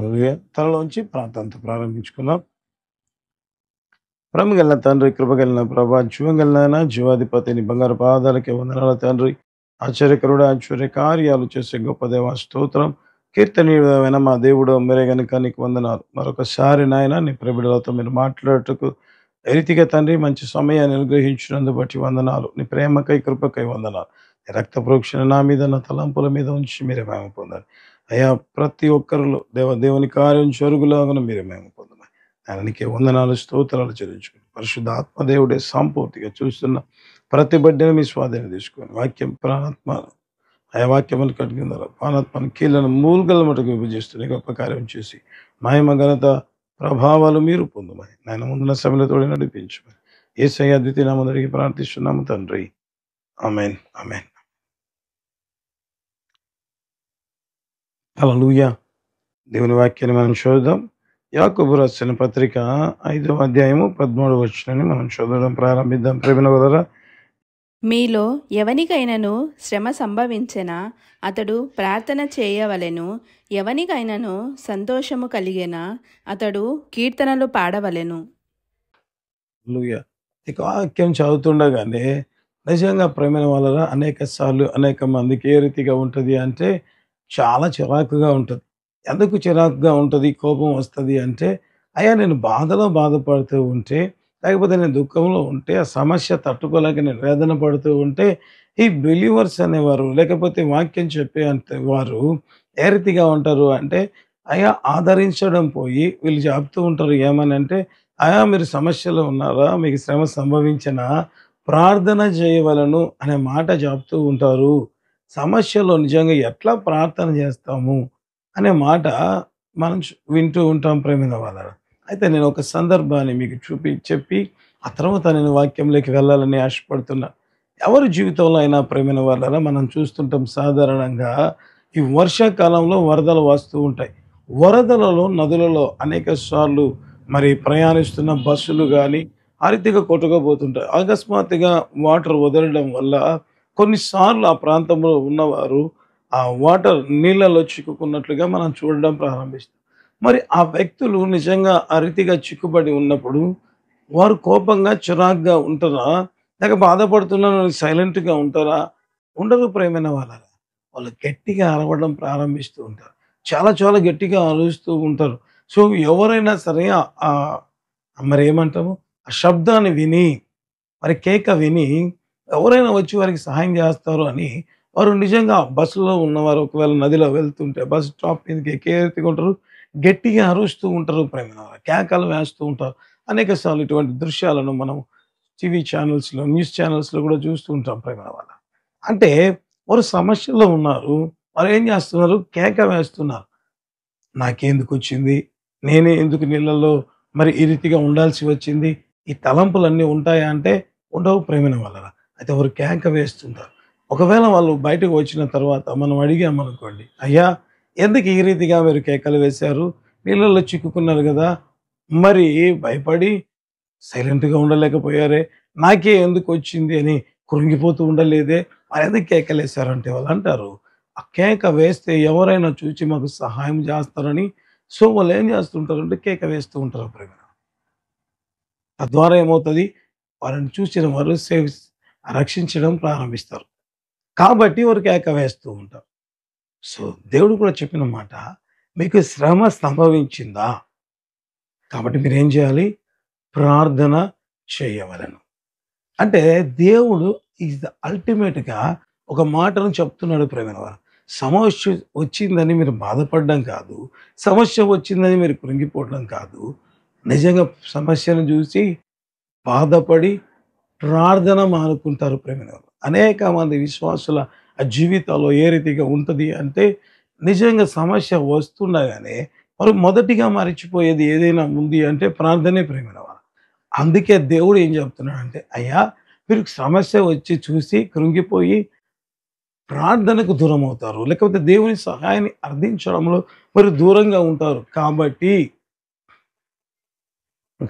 హల్లెలూయా! తనలోంచి ప్రార్థనతో ప్రారంభించుకుందాం. ప్రేమగల తండ్రి, కృపగలిగిన ప్రభా, జీవంగల నాయన, జీవాధిపతి నీ బంగారు పాదాలకి వందనాలు తండ్రి. ఆశ్చర్యకరుడు, ఆశ్చర్య కార్యాలు చేసే గొప్ప దేవా స్తోత్రం. కీర్తనీయుడమైన మా దేవుడు మీరే గనుక నీకు వందనాలు. మరొకసారి నాయన నీ ప్రేమిడలతో మీరు మాట్లాడుటకు ఏ రీతిగా తండ్రి మంచి సమయాన్ని అనుగ్రహించినందు బట్టి వందనాలు. నీ ప్రేమకై కృపకై వందనాలు. నీ రక్త ప్రోక్షణ నా మీద నా తలంపుల మీద ఉంచి మీరే మహిమ పొందాలి. అయ్యా, ప్రతి ఒక్కరిలో దేవుని కార్యం జరుగులాగాన మీరే మహిమ పొందమని ఆయనకే వందనాలు స్తోత్రాలు చెల్లించుకుని పరిశుద్ధ ఆత్మదేవుడే సంపూర్తిగా చూస్తున్న ప్రతి బిడ్డను మీ స్వాధీనం తీసుకొని వాక్యం ప్రాణాత్మ ఆయా వాక్యములు కట్టుకుందా ప్రాణాత్మని కీళ్ళను మూలుగల మటుకు విభజిస్తున్న గొప్ప కార్యం చేసి మహిమ ఘనత ప్రభావాలు మీరు పొందమని ఆయన ముందున్న సమయంలో నడిపించమని యేసయ్య ద్వితీయ నామమున ప్రార్థిస్తున్నాము తండ్రి. ఆమేన్, ఆమేన్. హల్లెలూయా. దేవుని వాక్యాన్ని మనం చూద్దాం. యాకోబు రాసిన పత్రిక 5వ అధ్యాయము 13వ వచనాన్ని మనం చదవడం ప్రారంభిద్దాం. ప్రేమ వలరా మీలో ఎవనికైనను శ్రమ సంభవించెనా అతడు ప్రార్థన చేయవలెను, ఎవనికైనను సంతోషము కలిగెనా అతడు కీర్తనలు పాడవలెను. హల్లెలూయా. ఇక వాక్యం చదువుతుండగానే నిజంగా ప్రేమ వలరా అనేక సార్లు అనేక మందికి ఏ రీతిగా ఉంటుంది అంటే చాలా చిరాకుగా ఉంటుంది. ఎందుకు చిరాకుగా ఉంటుంది, కోపం వస్తుంది అంటే అయ్యా నేను బాధలో బాధపడుతూ ఉంటే లేకపోతే నేను దుఃఖంలో ఉంటే ఆ సమస్య తట్టుకోలేక నేను వేదన పడుతూ ఉంటే ఈ బిలీవర్స్ అనేవారు లేకపోతే వాక్యం చెప్పే అంటే వారు ఏ రీతిగా ఉంటారు అంటే అయ్యా ఆదరించడం పోయి వీళ్ళు చెప్తూ ఉంటారు ఏమని అంటే అయ్యా మీరు సమస్యలో ఉన్నారా, మీకు శ్రమ సంభవించినా ప్రార్థన చేయవలను అనే మాట చెప్తూ ఉంటారు. సమస్యలో నిజంగా ఎట్లా ప్రార్థన చేస్తాము అనే మాట మనం వింటూ ఉంటాం ప్రేమిన వాళ్ళ. అయితే నేను ఒక సందర్భాన్ని మీకు చెప్పి ఆ తర్వాత నేను వాక్యంలోకి వెళ్ళాలని ఆశపడుతున్నా. ఎవరి జీవితంలో అయినా ప్రేమిన వాళ్ళ మనం చూస్తుంటాం సాధారణంగా ఈ వర్షాకాలంలో వరదలు వస్తూ ఉంటాయి. వరదలలో నదులలో అనేక సార్లు మరి ప్రయాణిస్తున్న బస్సులు కానీ ఆ రీతిగా కొట్టుకుపోతుంటాయి. అకస్మాత్తుగా వాటర్ వదలడం వల్ల కొన్నిసార్లు ఆ ప్రాంతంలో ఉన్నవారు ఆ వాటర్ నీళ్ళలో చిక్కుకున్నట్లుగా మనం చూడడం ప్రారంభిస్తాం. మరి ఆ వ్యక్తులు నిజంగా ఆ రీతిగా చిక్కుబడి ఉన్నప్పుడు వారు కోపంగా చిరాగ్గా ఉంటారా, లేక బాధపడుతున్నారని సైలెంట్గా ఉంటారా? ఉండరు ప్రేమైన వాళ్ళ. వాళ్ళు గట్టిగా అరవడం ప్రారంభిస్తూ ఉంటారు. చాలా చాలా గట్టిగా అరుస్తూ ఉంటారు. సో ఎవరైనా సరే మరి ఏమంటాము ఆ శబ్దాన్ని విని మరి కేక విని ఎవరైనా వచ్చి వారికి సహాయం చేస్తారు అని వారు నిజంగా బస్సులో ఉన్నవారు ఒకవేళ నదిలో వెళ్తుంటే బస్ స్టాప్ మీదకి ఎక్కేట్టుకుంటారు, గట్టిగా అరుస్తూ ఉంటారు ప్రేమ కేకలు వేస్తూ ఉంటారు. అనేక సార్లు ఇటువంటి దృశ్యాలను మనం టీవీ ఛానల్స్లో న్యూస్ ఛానల్స్లో కూడా చూస్తూ ఉంటాం ప్రేమ వాళ్ళ. అంటే వారు సమస్యలో ఉన్నారు, వారు ఏం చేస్తున్నారు కేక వేస్తున్నారు. నాకెందుకు వచ్చింది, నేనే ఎందుకు నీళ్ళల్లో మరి ఈ రీతిగా ఉండాల్సి వచ్చింది, ఈ తలంపులన్నీ ఉంటాయా అంటే ఉండవు ప్రేమిన వాళ్ళ. అయితే వారు కేక వేస్తుంటారు. ఒకవేళ వాళ్ళు బయటకు వచ్చిన తర్వాత మనం అడిగామనుకోండి, అయ్యా ఎందుకు ఈ రీతిగా మీరు కేకలు వేశారు, నీళ్ళల్లో చిక్కుకున్నారు కదా, మరి భయపడి సైలెంట్గా ఉండలేకపోయారే, నాకే ఎందుకు వచ్చింది అని కృంగిపోతూ ఉండలేదే, మరి ఎందుకు కేకలేశారంటే వాళ్ళు అంటారు ఆ కేక వేస్తే ఎవరైనా చూచి మాకు సహాయం చేస్తారని. సో వాళ్ళు ఏం చేస్తుంటారంటే కేక వేస్తూ ఉంటారు ప్రేమ. తద్వారా ఏమవుతుంది, వారిని చూసిన వారు రక్షించడం ప్రారంభిస్తారు. కాబట్టి వారు కేక వేస్తూ ఉంటారు. సో దేవుడు కూడా చెప్పిన మాట, మీకు శ్రమ సంభవించిందా కాబట్టి మీరేం చేయాలి, ప్రార్థన చేయవలెను. అంటే దేవుడు ఈజ్ అల్టిమేట్‌గా ఒక మాటను చెప్తున్నాడు ప్రేమైన వారు. సమస్య వచ్చిందని మీరు బాధపడడం కాదు, సమస్య వచ్చిందని మీరు కృంగిపోవడం కాదు. నిజంగా సమస్యను చూసి బాధపడి ప్రార్థన మానుకుంటారు ప్రేమైన వారు. అనేక మంది విశ్వాసుల జీవితాల్లో ఏ రీతిగా ఉంటుంది అంటే నిజంగా సమస్య వస్తుండగానే వారు మొదటిగా మరిచిపోయేది ఏదైనా ఉంది అంటే ప్రార్థనే ప్రేమైన వారు. అందుకే దేవుడు ఏం చెప్తున్నాడంటే అయ్యా మీరు సమస్య వచ్చి చూసి కృంగిపోయి ప్రార్థనకు దూరం అవుతారు, లేకపోతే దేవుని సహాయాన్ని అర్థించడంలో మరి దూరంగా ఉంటారు.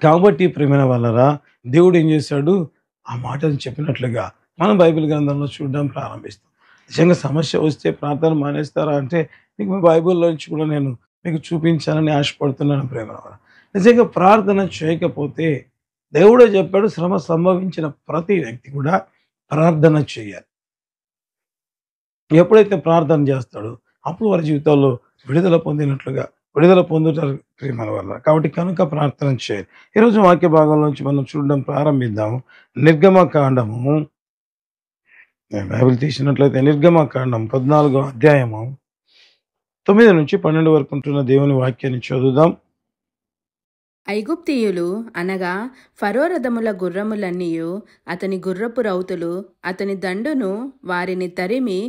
కాబట్టి ప్రేమైన వాళ్ళరా దేవుడు ఏం చేశాడు, ఆ మాటను చెప్పినట్లుగా మనం బైబిల్ గ్రంథంలో చూడడం ప్రారంభిస్తాం. నిజంగా సమస్య వస్తే ప్రార్థన మానేస్తారా అంటే మీకు బైబిల్లో నుంచి కూడా నేను మీకు చూపించాలని ఆశపడుతున్నాను ప్రేమ. నిజంగా ప్రార్థన చేయకపోతే దేవుడే చెప్పాడు, శ్రమ సంభవించిన ప్రతి వ్యక్తి కూడా ప్రార్థన చేయాలి. ఎప్పుడైతే ప్రార్థన చేస్తాడో అప్పుడు వారి జీవితాల్లో విడుదల పొందుతారు ప్రేమ వల్ల. కాబట్టి కనుక ప్రార్థన చేయాలి. ఈరోజు వాక్య భాగంలోంచి మనం చూడడం ప్రారంభిద్దాము. నిర్గమకాండము, బైబిల్ తీసినట్లయితే నిర్గమకాండం 14వ అధ్యాయము 9 నుంచి 12 వరకు ఉంటున్న దేవుని వాక్యాన్ని చదువుదాం. ఐగుప్తీయులు అనగా ఫరో రథముల గుర్రములన్నీయు అతని గుర్రపు రౌతులు అతని దండును వారిని తరిమి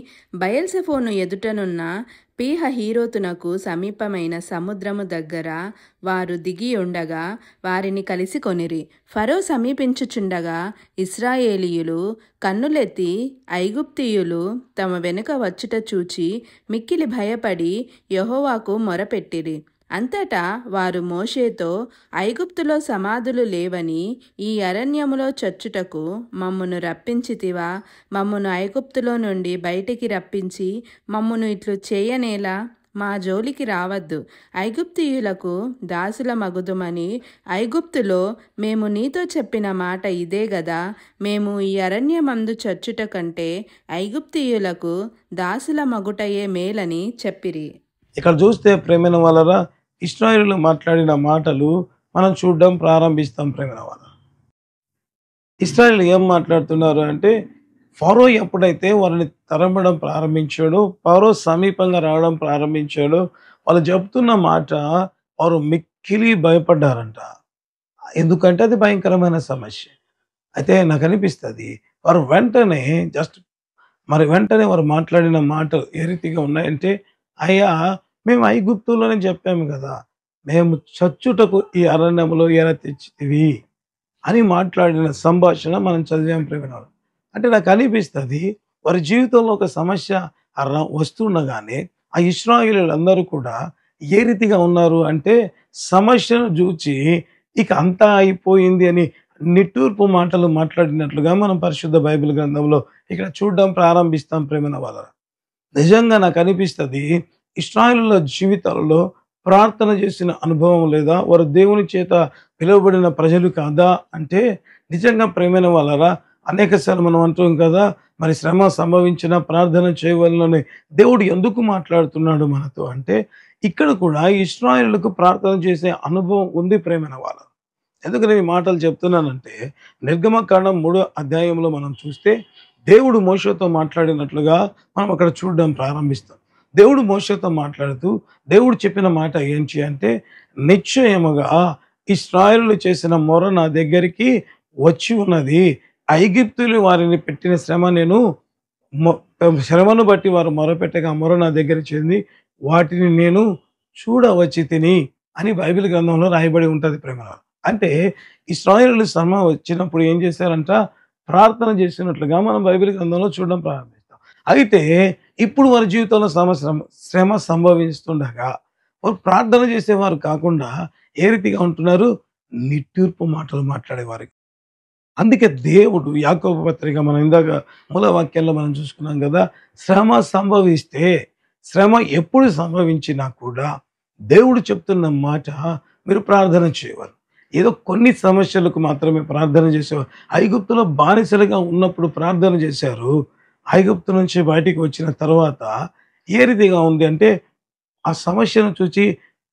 బయల్సెఫోను ఎదుటనున్న పీహ హీరోతునకు సమీపమైన సముద్రము దగ్గర వారు దిగి ఉండగా వారిని కలిసి కొనిరి. ఫరో సమీపించుచుండగా ఇశ్రాయేలీయులు కన్నులెత్తి ఐగుప్తీయులు తమ వెనుక వచ్చుట చూచి మిక్కిలి భయపడి యెహోవాకు మొరపెట్టిరి. అంతటా వారు మోషేతో, ఐగుప్తులో సమాధులు లేవని ఈ అరణ్యములో చచ్చుటకు మమ్మును రప్పించితివా? మమ్మును ఐగుప్తులో నుండి బయటికి రప్పించి మమ్మును ఇట్లు చేయనేలా? మా జోలికి రావద్దు, ఐగుప్తీయులకు దాసుల మగుదుమని ఐగుప్తులో మేము నీతో చెప్పిన మాట ఇదే గదా. మేము ఈ అరణ్యమందు చచ్చుట కంటే ఐగుప్తీయులకు దాసుల మగుటయే మేలని చెప్పిరి. ఇక్కడ చూస్తే ప్రేమైన వాళ్ళరా, ఇశ్రాయేలీయులు మాట్లాడిన మాటలు మనం చూడడం ప్రారంభిస్తాం. ప్రేమైన వాళ్ళ, ఇశ్రాయేలీయులు ఏం మాట్లాడుతున్నారు అంటే, ఫరో ఎప్పుడైతే వారిని తరమడం ప్రారంభించాడో, ఫరో సమీపంగా రావడం ప్రారంభించాడో, వాళ్ళు చెప్తున్న మాట వారు మిక్కిలి భయపడ్డారంట. ఎందుకంటే అది భయంకరమైన సమస్య. అయితే నాకు అనిపిస్తుంది వారు వెంటనే వారు మాట్లాడిన మాటలు ఏ రీతిగా ఉన్నాయంటే, అయ్యా మేము ఐగుప్తులోనే చెప్పాము కదా, మేము చచ్చుటకు ఈ అరణ్యములో ఎలా తెచ్చితివి అని మాట్లాడిన సంభాషణ మనం చదివాం ప్రేమ. అంటే నాకు అనిపిస్తుంది వారి జీవితంలో ఒక సమస్య వస్తుండగానే ఆ ఇశ్రాయేలీయులందరూ కూడా ఏ రీతిగా ఉన్నారు అంటే, సమస్యను చూచి ఇక అంతా అయిపోయింది అని నిట్టూర్పు మాటలు మాట్లాడినట్లుగా మనం పరిశుద్ధ బైబిల్ గ్రంథంలో ఇక్కడ చూడడం ప్రారంభిస్తాం ప్రేమ వాళ్ళ. నిజంగా నాకు అనిపిస్తుంది ఇశ్రాయేలీయుల జీవితాలలో ప్రార్థన చేసిన అనుభవం లేదా, వారు దేవుని చేత పిలువబడిన ప్రజలు కాదా అంటే, నిజంగా ప్రేమైన వాళ్ళరా అనేకసార్లు మనం అంటాం కదా, మరి శ్రమ సంభవించిన ప్రార్థన చేయవలనని దేవుడు ఎందుకు మాట్లాడుతున్నాడు మనతో అంటే, ఇక్కడ కూడా ఇశ్రాయేలులకు ప్రార్థన చేసే అనుభవం ఉంది ప్రేమైన వాళ్ళ. ఎందుకు నేను ఈ మాటలు చెప్తున్నానంటే, నిర్గమకాండం 3వ అధ్యాయంలో మనం చూస్తే దేవుడు మోషేతో మాట్లాడినట్లుగా మనం అక్కడ చూడడం ప్రారంభిస్తాం. దేవుడు మోషేతో మాట్లాడుతూ దేవుడు చెప్పిన మాట ఏంటి అంటే, నిశ్చయముగా ఇశ్రాయేలు చేసిన మొర నా దగ్గరికి వచ్చి ఉన్నది. ఐగుప్తులు వారిని పెట్టిన శ్రమను బట్టి వారు మొరపెట్టగా మొర నా దగ్గర చెంది వాటిని నేను చూడవచ్చి తిని అని బైబిల్ గ్రంథంలో రాయబడి ఉంటుంది ప్రేమ. అంటే ఇశ్రాయేలు శ్రమ వచ్చినప్పుడు ఏం చేశారంట, ప్రార్థన చేసినట్లుగా మనం బైబిల్ గ్రంథంలో చూడడం ప్రారంభిస్తాం. అయితే ఇప్పుడు వారి జీవితంలో శ్రమ సంభవిస్తుండగా వారు ప్రార్థన చేసేవారు కాకుండా ఏ రీతిగా ఉంటున్నారు, నిట్టూర్పు మాటలు మాట్లాడేవారు. అందుకే దేవుడు యాకోబు పత్రిక మనం ఇందాక మూల వాక్యాల్లో మనం చూసుకున్నాం కదా, శ్రమ ఎప్పుడు సంభవించినా కూడా దేవుడు చెప్తున్న మాట మీరు ప్రార్థన చేయవారు. ఏదో కొన్ని సమస్యలకు మాత్రమే ప్రార్థన చేసేవారు. ఐగుప్తులో బానిసలుగా ఉన్నప్పుడు ప్రార్థన చేశారు. ఐగుప్తు నుంచి బయటికి వచ్చిన తర్వాత ఏ రీతిగా ఉంది అంటే, ఆ సమస్యను చూసి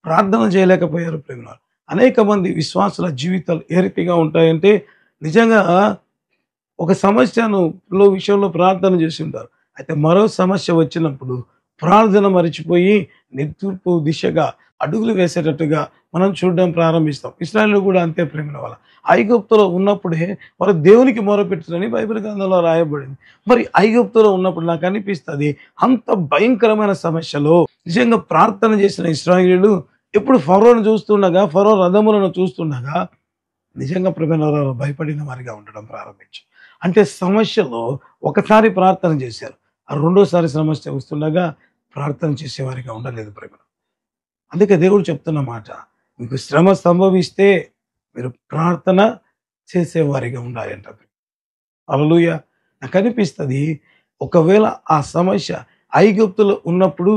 ప్రార్థన చేయలేకపోయారు ప్రేమ. అనేక మంది విశ్వాసుల జీవితాలు ఏ రీతిగా ఉంటాయంటే, నిజంగా ఒక విషయంలో ప్రార్థన చేసి ఉంటారు. అయితే మరో సమస్య వచ్చినప్పుడు ప్రార్థన మరిచిపోయి నిట్టూర్పు దిశగా అడుగులు వేసేటట్టుగా మనం చూడడం ప్రారంభిస్తాం. ఇశ్రాయేలు కూడా అంతే ప్రేమ వల్ల. ఐగుప్తులో ఉన్నప్పుడే వారు దేవునికి మొరపెట్టారని బైబిల్ గ్రంథంలో రాయబడింది. మరి ఐగుప్తులో ఉన్నప్పుడు నాకు అనిపిస్తుంది అంత భయంకరమైన సమస్యలో నిజంగా ప్రార్థన చేసిన ఇశ్రాయేలీయులు ఎప్పుడు ఫరోను చూస్తుండగా, ఫరో రథములను చూస్తుండగా నిజంగా ప్రేమ భయపడిన వారిగా ఉండడం ప్రారంభించారు. అంటే సమస్యలో ఒకసారి ప్రార్థన చేశారు, ఆ రెండోసారి సమస్య వస్తుండగా ప్రార్థన చేసేవారిగా ఉండలేదు ప్రేమ. అందుకే దేవుడు చెప్తున్న మాట, మీకు శ్రమ సంభవిస్తే మీరు ప్రార్థన చేసేవారిగా ఉండాలంట. హల్లెలూయా. నాకు అనిపిస్తుంది ఒకవేళ ఆ సమస్య ఐగుప్తులో ఉన్నప్పుడు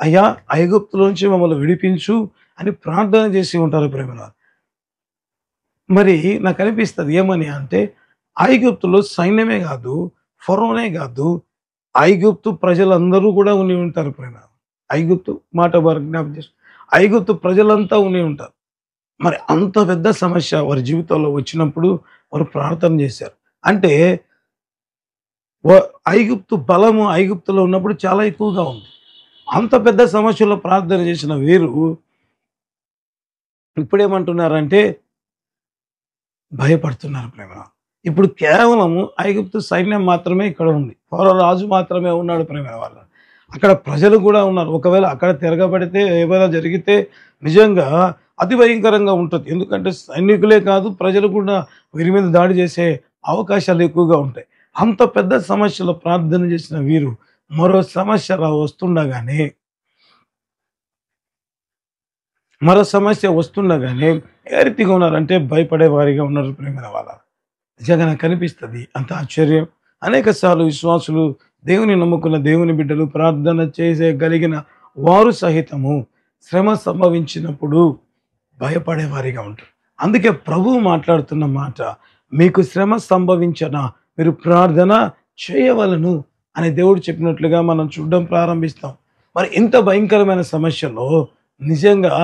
అయ్యా ఐగుప్తులోంచి మమ్మల్ని విడిపించు అని ప్రార్థన చేసి ఉంటారు ప్రేమలో. మరి నాకు అనిపిస్తది ఏమని అంటే, ఐగుప్తులో సైన్యమే గాదు, ఫరోనే గాదు, ఐగుప్తు ప్రజలందరూ గూడా ఉండి ఉంటారు ప్రేమ. ఐగుప్తు మాట వారు జ్ఞాపకం చేసు ఐగుప్తు ప్రజలంతా ఉండి ఉంటారు. మరి అంత పెద్ద సమస్య వారి జీవితంలో వచ్చినప్పుడు వారు ప్రార్థన చేశారు. అంటే వ ఐగుప్తు బలము ఐగుప్తులో ఉన్నప్పుడు చాలా ఎక్కువగా ఉంది. అంత పెద్ద సమస్యలో ప్రార్థన చేసిన వీరు ఇప్పుడేమంటున్నారంటే భయపడుతున్నారు ప్రేమ. ఇప్పుడు కేవలము ఐగుప్తు సైన్యం మాత్రమే ఇక్కడ ఉంది. ఫరో రాజు మాత్రమే ఉన్నాడు ప్రేమ వాళ్ళ. అక్కడ ప్రజలు కూడా ఉన్నారు. ఒకవేళ అక్కడ తిరగబడితే ఏమైనా జరిగితే నిజంగా అతి భయంకరంగా ఉంటుంది. ఎందుకంటే సైనికులే కాదు ప్రజలు కూడా వీరి మీద దాడి చేసే అవకాశాలు ఎక్కువగా ఉంటాయి. అంత పెద్ద సమస్యలో ప్రార్థన చేసిన వీరు మరో సమస్య వస్తుండగానే ఏ రీతిగా ఉన్నారంటే భయపడే వారిగా ఉన్నారు ప్రేమ వాళ్ళ. నిజంగా నాకు కనిపిస్తుంది అంత ఆశ్చర్యం. అనేక సార్లు విశ్వాసులు దేవుని నమ్ముకున్న దేవుని బిడ్డలు ప్రార్థన చేసేగలిగిన వారు సహితము శ్రమ సంభవించినప్పుడు భయపడే వారిగా ఉంటారు. అందుకే ప్రభువు మాట్లాడుతున్న మాట, మీకు శ్రమ సంభవించిన మీరు ప్రార్థన చేయవలను అని దేవుడు చెప్పినట్లుగా మనం చూడడం ప్రారంభిస్తాం. మరి ఇంత భయంకరమైన సమస్యలో నిజంగా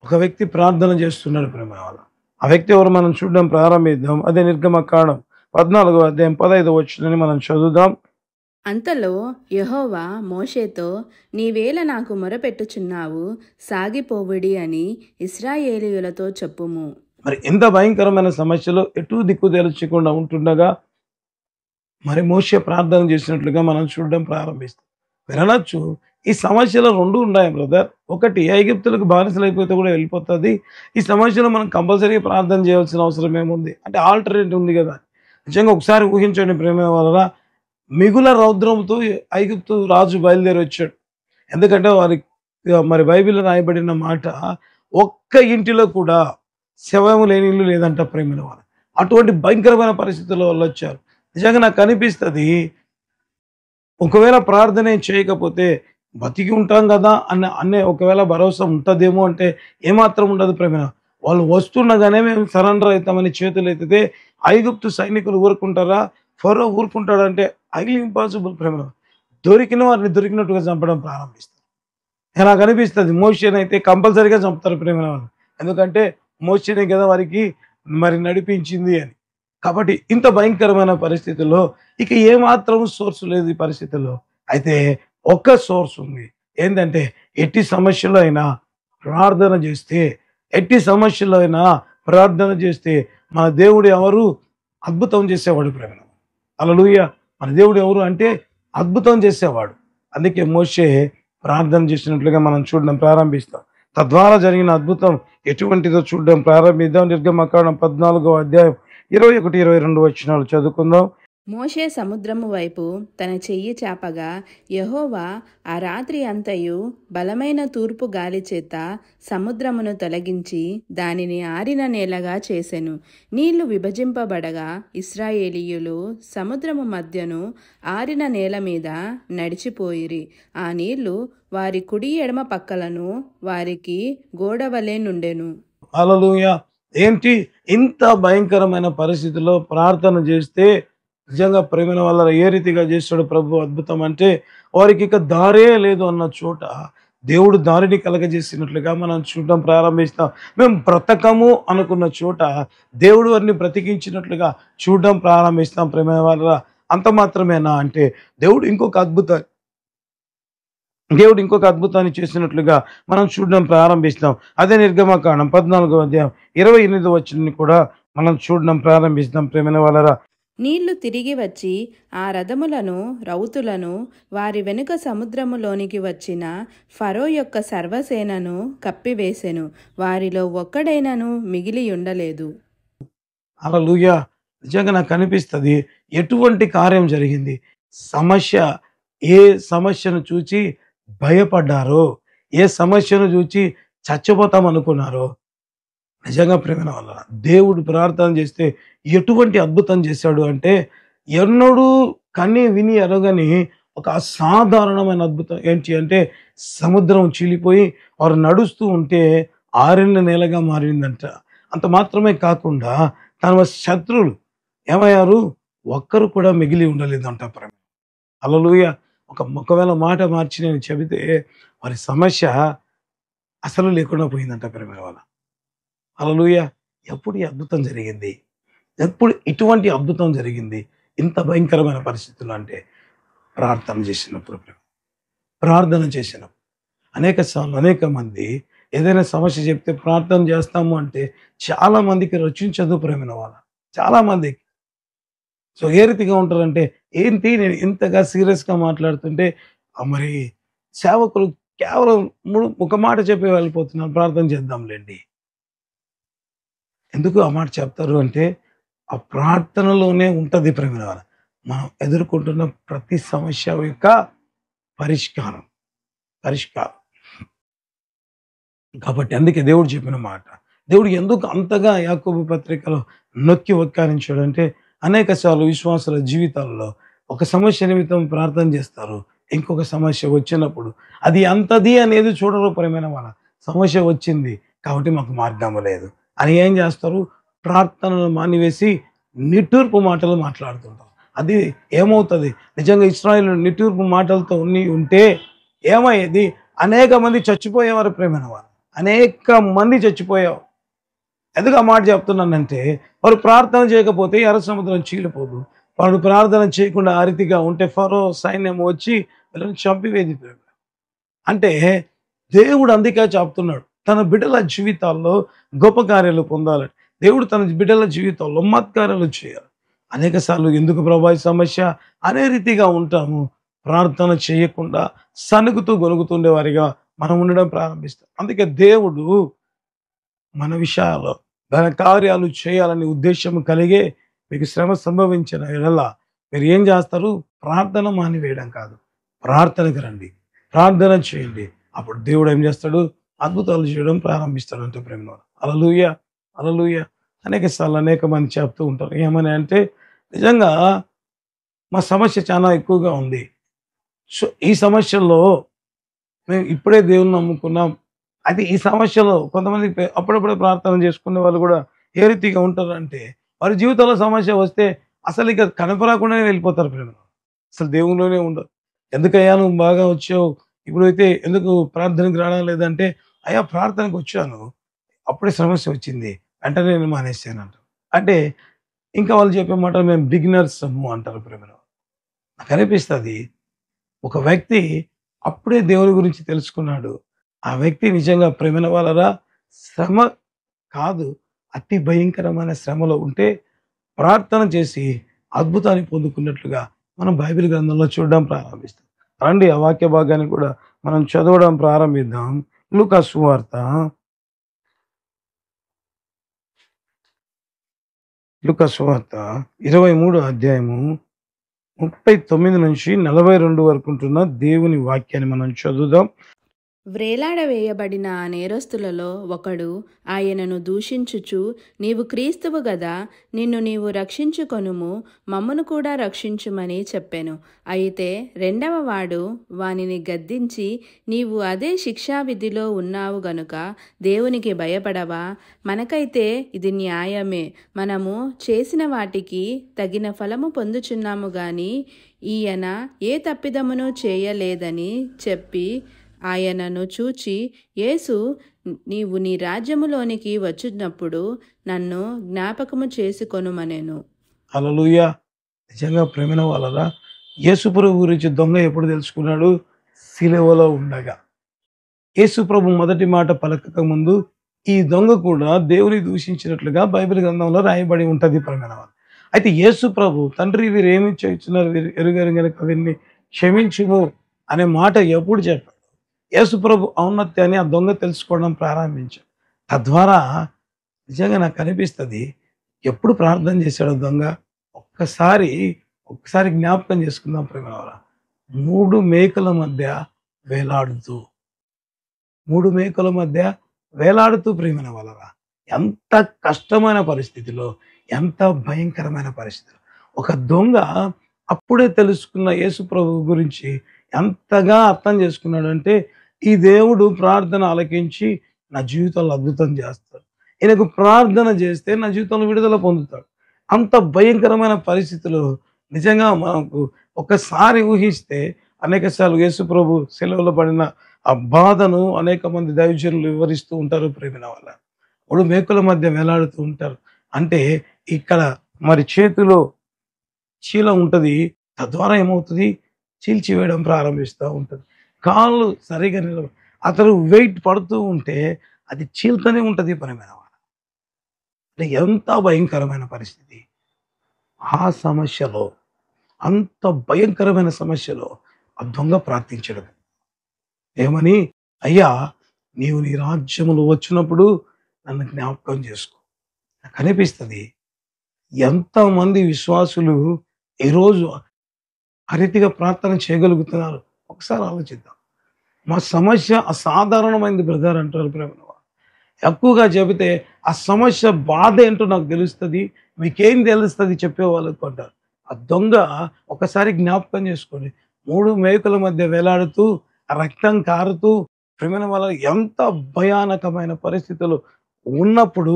ఒక వ్యక్తి ప్రార్థన చేస్తున్నాడు ప్రేమ వాళ్ళ. ఆ వ్యక్తి ఎవరు మనం చూడడం ప్రారంభిద్దాం. అదే నిర్గమకాండం 14వ అధ్యాయం 15వ వచనాన్ని మనం చదువుదాం. అంతలో యెహోవా మోషేతో, నీవేళ నాకు మొరపెట్టుచున్నావు, సాగిపోవుడి అని ఇశ్రాయేలీయులతో చెప్పుము. మరి ఎంత భయంకరమైన సమస్యలో ఎటు దిక్కు తెలచకుండా ఉంటుండగా మరి మోషే ప్రార్థన చేసినట్లుగా మనం చూడడం ప్రారంభిస్తాం. వినొచ్చు, ఈ సమస్యలు రెండు ఉన్నాయి బ్రదర్. ఒకటి ఐగుప్తులకు బానిసలైపోతే కూడా వెళ్ళిపోతుంది. ఈ సమస్యలో మనం కంపల్సరీగా ప్రార్థన చేయాల్సిన అవసరం ఏముంది అంటే ఆల్టర్నేటివ్ ఉంది కదా. నిజంగా ఒకసారి ఊహించండి ప్రేమ వలన మిగుల రౌద్రంతో ఐగుప్తు రాజు బయలుదేరి వచ్చాడు. ఎందుకంటే వారి మరి బైబిల్లో రాయబడిన మాట, ఒక్క ఇంటిలో కూడా శవము లేని ఇల్లు లేదంట ప్రేమిన వాళ్ళు. అటువంటి భయంకరమైన పరిస్థితుల్లో వాళ్ళు వచ్చారు. నిజంగా నాకు అనిపిస్తుంది, ఒకవేళ ప్రార్థన చేయకపోతే బతికి ఉంటాం కదా అనే ఒకవేళ భరోసా ఉంటుందేమో అంటే ఏమాత్రం ఉండదు ప్రేమిన. వాళ్ళు వస్తుండగానే మేము సరెండర్ అవుతామని చేతులు ఎత్తితే ఐగుప్తు సైనికులు ఊరుకుంటారా? ఫరో ఊరుకుంటాడంటే హైలీ ఇంపాసిబుల్ ప్రేమ. దొరికిన వారిని దొరికినట్టుగా చంపడం ప్రారంభిస్తారు. నాకు అనిపిస్తుంది మోషేని అయితే కంపల్సరీగా చంపుతారు ప్రేమ వాళ్ళు. ఎందుకంటే మోషేనే కదా వారికి మరి నడిపించింది అని. కాబట్టి ఇంత భయంకరమైన పరిస్థితుల్లో ఇక ఏమాత్రం సోర్స్ లేదు ఈ పరిస్థితుల్లో. అయితే ఒక్క సోర్స్ ఉంది. ఏంటంటే ఎట్టి సమస్యలో అయినా ప్రార్థన చేస్తే మన దేవుడు ఎవరు? అద్భుతం చేసేవాడు ప్రేమ. హల్లెలూయా. మన దేవుడు ఎవరు అంటే అద్భుతం చేసేవాడు. అందుకే మోషే ప్రార్థన చేసినట్లుగా మనం చూడడం ప్రారంభిస్తాం. తద్వారా జరిగిన అద్భుతం ఎటువంటిదో చూడడం ప్రారంభిద్దాం. నిర్గమకాండం 14వ అధ్యాయం 21, 22 వచనాలు చదువుకుందాం. మోషే సముద్రము వైపు తన చెయ్యి చాపగా యెహోవా ఆ రాత్రి అంతయు బలమైన తూర్పు గాలి చేత సముద్రమును తొలగించి దానిని ఆరిన నేలగా చేసెను. నీళ్లు విభజింపబడగా ఇశ్రాయేలీయులు సముద్రము మధ్యను ఆరిన నేల మీద నడిచిపోయిరి. ఆ నీళ్లు వారి కుడి ఎడమ పక్కలను వారికి గోడవలే నుండెను. హల్లెలూయా. ఏంటి ఇంత భయంకరమైన పరిస్థితిలో ప్రార్థన చేస్తే నిజంగా ప్రేమ వల్ల ఏ రీతిగా చేస్తాడు ప్రభు అద్భుతం అంటే, వారికి ఇక దారే లేదు అన్న చోట దేవుడు దారిని కలగజేసినట్లుగా మనం చూడడం ప్రారంభిస్తాం. మేము బ్రతకము అనుకున్న చోట దేవుడు వారిని బ్రతికించినట్లుగా చూడడం ప్రారంభిస్తాం ప్రేమ వల్ల. అంత మాత్రమేనా అంటే దేవుడు ఇంకొక అద్భుతాన్ని చేసినట్లుగా మనం చూడడం ప్రారంభిస్తాం. అదే నిర్గమకాండం 14వ అధ్యాయం 28వ వచనాన్ని కూడా మనం చూడడం ప్రారంభిస్తాం ప్రేమ వల్ల. నీళ్లు తిరిగి వచ్చి ఆ రథములను రౌతులను వారి వెనుక సముద్రములోనికి వచ్చిన ఫరో యొక్క సర్వసేనను కప్పివేసెను. వారిలో ఒక్కడైనను మిగిలి ఉండలేదు. హల్లెలూయా. నిజంగా నాకు అనిపిస్తుంది ఎటువంటి కార్యం జరిగింది. ఏ సమస్యను చూచి భయపడ్డారో, ఏ సమస్యను చూచి చచ్చిపోతాం అనుకున్నారో, నిజంగా ప్రేమ వల్ల దేవుడు ప్రార్థన చేస్తే ఎటువంటి అద్భుతం చేశాడు అంటే, ఎన్నడూ కని విని ఎరగని ఒక అసాధారణమైన అద్భుతం ఏంటి అంటే సముద్రం చీలిపోయి వారు నడుస్తూ ఉంటే ఆరిన నేలగా మారిందంట. అంత మాత్రమే కాకుండా తన శత్రువులు ఏమయ్యారు? ఒక్కరు కూడా మిగిలి ఉండలేదంట ప్రేమ. హల్లెలూయా! ఒకవేళ మాట మార్చి నేను చెబితే వారి సమస్య అసలు లేకుండా పోయిందంట ప్రేమ వాళ్ళ. హల్లెలూయా! ఎప్పుడు ఈ అద్భుతం జరిగింది? ఎప్పుడు ఇటువంటి అద్భుతం జరిగింది? ఇంత భయంకరమైన పరిస్థితుల్లో అంటే ప్రార్థన చేసినప్పుడు ప్రేమ. ప్రార్థన చేసినప్పుడు. అనేక సార్లు అనేక మంది ఏదైనా సమస్య చెప్తే ప్రార్థన చేస్తాము అంటే చాలా మందికి రచించదు ప్రేమైన వాళ్ళ. చాలా మందికి. సో, ఏ రీతిగా ఉంటారంటే, ఏంటి నేను ఇంతగా సీరియస్‌గా మాట్లాడుతుంటే మరి సేవకులు కేవలం ఒక మాట చెప్పి వెళ్ళిపోతున్నారు. ప్రార్థన చేద్దాంలెండి. ఎందుకు ఆ మాట చెప్తారు అంటే, ఆ ప్రార్థనలోనే ఉంటది ప్రేమైన వాళ్ళ. మనం ఎదుర్కొంటున్న ప్రతి సమస్య యొక్క పరిష్కారం. పరిష్కారం. కాబట్టి అందుకే దేవుడు చెప్పిన మాట. దేవుడు ఎందుకు అంతగా యాకోబు పత్రికలో నొక్కి వక్కాణించాడంటే, అనేక సార్లు విశ్వాసుల జీవితాల్లో ఒక సమస్య నిమిత్తం ప్రార్థన చేస్తారు. ఇంకొక సమస్య వచ్చినప్పుడు అది అంతది అనేది చూడరు ప్రియమైన వాళ్ళ. సమస్య వచ్చింది కాబట్టి మాకు మార్గము లేదు అని ఏం చేస్తారు? ప్రార్థనలు మానివేసి నిట్టూర్పు మాటలు మాట్లాడుతుంటారు. అది ఏమవుతది? నిజంగా ఇశ్రాయేలు నిట్టూర్పు మాటలతో ఉంటే ఏమయ్యేది? అనేక మంది చచ్చిపోయేవారు ప్రియమైన వాళ్ళు. అనేక మంది చచ్చిపోయారు. ఎందుకు ఆ మాట చెప్తున్నానంటే, వారు ప్రార్థన చేయకపోతే ఎర్ర సముద్రం చీలిపోదు. వారు ప్రార్థన చేయకుండా ఆ రీతిగా ఉంటే ఫరో సైన్యం వచ్చి వీళ్ళని చంపివేది. అంటే దేవుడు అందుకే చెప్తున్నాడు, తన బిడ్డల జీవితాల్లో గొప్ప కార్యాలు పొందాలని. దేవుడు తన బిడ్డల జీవితాల్లో మత్కార్యాలు చేయాలి. అనేక సార్లు ఎందుకు ప్రభా ఈ సమస్య అనే రీతిగా ఉంటాము. ప్రార్థన చేయకుండా సనుగుతూ గొనుగుతుండే వారిగా మనం ఉండడం ప్రారంభిస్తాం. అందుకే దేవుడు మన విషయాల్లో తన కార్యాలు చేయాలనే ఉద్దేశం కలిగే మీకు శ్రమ సంభవించిన ఎడల మీరు ఏం చేస్తారు? ప్రార్థన మానివేయడం కాదు, ప్రార్థనకు రండి, ప్రార్థన చేయండి. అప్పుడు దేవుడు ఏం చేస్తాడు? అద్భుతాలు చేయడం ప్రారంభిస్తాడంటే ప్రేమ. హల్లెలూయా, హల్లెలూయా. అనేక సార్లు అనేక మంది చెప్తూ ఉంటారు ఏమని అంటే, నిజంగా మా సమస్య చాలా ఎక్కువగా ఉంది. సో ఈ సమస్యల్లో మేము ఇప్పుడే దేవుని నమ్ముకున్నాం. అయితే ఈ సమస్యలో కొంతమంది అప్పుడప్పుడే ప్రార్థన చేసుకునే వాళ్ళు కూడా ఏ రీతిగా ఉంటారంటే, వారి జీవితంలో సమస్య వస్తే అసలు ఇక కనపరాకుండానే వెళ్ళిపోతారు ప్రేమలో. అసలు దేవునిలోనే ఉండరు. ఎందుకయ్యా నువ్వు బాగా వచ్చావు, ఇప్పుడైతే ఎందుకు ప్రార్థనకి రావడం లేదంటే, అయ్యా ప్రార్థనకు వచ్చాను, అప్పుడే సమస్య వచ్చింది, వెంటనే నేను మానేసానంట. అంటే ఇంకా వాళ్ళు చెప్పే మాట మేము బిగినర్సము అంటారు ప్రేమలో. నాకు అనిపిస్తది, ఒక వ్యక్తి అప్పుడే దేవుని గురించి తెలుసుకున్నాడు. ఆ వ్యక్తి నిజంగా ప్రేమైన వాళ్ళరా శ్రమ కాదు, అతి భయంకరమైన శ్రమలో ఉంటే ప్రార్థన చేసి అద్భుతాన్ని పొందుకున్నట్లుగా మనం బైబిల్ గ్రంథంలో చూడడం ప్రారంభిస్తాం. రండి ఆ వాక్య భాగాన్ని కూడా మనం చదవడం ప్రారంభిద్దాం. లూకా సువార్త 23 అధ్యాయము 39 నుంచి 42 వరకు ఉంటున్న దేవుని వాక్యాన్ని మనం చదువుదాం. వ్రేలాడవేయబడిన ఆ నేరస్తులలో ఒకడు ఆయనను దూషించుచు, నీవు క్రీస్తువు గదా, నిన్ను నీవు రక్షించుకొనుము, మమ్మును కూడా రక్షించుమని చెప్పెను. అయితే రెండవ వాడు వానిని గద్దించి, నీవు అదే శిక్షావిధిలో ఉన్నావు గనుక దేవునికి భయపడవా? మనకైతే ఇది న్యాయమే, మనము చేసిన వాటికి తగిన ఫలము పొందుచున్నాము గాని ఈయన ఏ తప్పిదమును చేయలేదని చెప్పి ఆయనను చూచి, యేసు, నీవు నీ రాజ్యములోనికి వచ్చినప్పుడు నన్ను జ్ఞాపకము చేసుకొనుమనెను. హల్లెలూయా. నిజంగా ప్రేమైన వాళ్ళరా, యేసు ప్రభు గురించి దొంగ ఎప్పుడు తెలుసుకున్నాడు? సిలువలో ఉండగా. యేసు ప్రభు మొదటి మాట పలకక ముందు ఈ దొంగ కూడా దేవుని దూషించినట్లుగా బైబిల్ గ్రంథంలో రాయబడి ఉంటది ప్రేమైన వాళ్ళు. అయితే యేసు ప్రభు, తండ్రి వీరు ఏమి చేస్తున్నారు, వీరు ఎరుగరు గనుక వీరిని క్షమించుము అనే మాట ఎప్పుడు చెప్పాడు? యేసు ప్రభు ఔన్నత్యాన్ని ఆ దొంగ తెలుసుకోవడం ప్రారంభించాడు. తద్వారా నిజంగా నాకు అనిపిస్తది, ఎప్పుడు ప్రార్థన చేశాడు దొంగ? ఒక్కసారి జ్ఞాపకం చేసుకుందాం ప్రేమవారా. 3 మేకల మధ్య వేలాడుతూ 3 మేకల మధ్య వేలాడుతూ ప్రేమైన వాళ్ళరా, ఎంత కష్టమైన పరిస్థితిలో, ఎంత భయంకరమైన పరిస్థితిలో ఒక దొంగ అప్పుడే తెలుసుకున్న యేసు ప్రభు గురించి ఎంతగా అర్థం చేసుకున్నాడంటే, ఈ దేవుడు ప్రార్థన ఆలకించి నా జీవితంలో అద్భుతం చేస్తాడు. ఈయనకు ప్రార్థన చేస్తే నా జీవితంలో విడుదల పొందుతాడు. అంత భయంకరమైన పరిస్థితులు నిజంగా మనకు ఒక్కసారి ఊహిస్తే అనేక సార్లు యేసు ప్రభు సెలవులో పడిన ఆ బాధను అనేక మంది దైవజనులు వివరిస్తూ ఉంటారు ప్రేమిన వాళ్ళ. ఇప్పుడు మేకుల మధ్య వేలాడుతూ ఉంటారు. అంటే ఇక్కడ మరి చేతిలో చీల ఉంటది. తద్వారా ఏమవుతది? చీల్చివేయడం ప్రారంభిస్తా ఉంటది. కాళ్ళు సరిగ్గా అతను వెయిట్ పడుతూ ఉంటే అది చీల్తనే ఉంటది ప్రేమైన వాళ్ళ. అంటే ఎంత భయంకరమైన పరిస్థితి. ఆ సమస్యలో, అంత భయంకరమైన సమస్యలో ఆ దొంగ ప్రార్థించడం. ఏమని? అయ్యా, నీవు నీ రాజ్యములో వచ్చినప్పుడు నన్ను జ్ఞాపకం చేసుకో. నాకనిపిస్తది ఎంతమంది విశ్వాసులు ఈరోజు ఆ రీతిగా ప్రార్థన చేయగలుగుతున్నారు. ఒకసారి ఆలోచిద్దాం. మా సమస్య అసాధారణమైనది బ్రదర్ అంటారు ప్రేమలో. ఎక్కువగా చెబితే ఆ సమస్య బాధ ఏంటో నాకు తెలుస్తది. మీకేం తెలుస్తది చెప్పేవాళ్ళకు అంటారు. ఆ దొంగ ఒకసారి జ్ఞాపకం చేసుకోండి. 3 మేకుల మధ్య వేలాడుతూ, ఆ రక్తం కారుతూ ప్రేమైన వాళ్ళ ఎంత భయానకమైన పరిస్థితులు ఉన్నప్పుడు,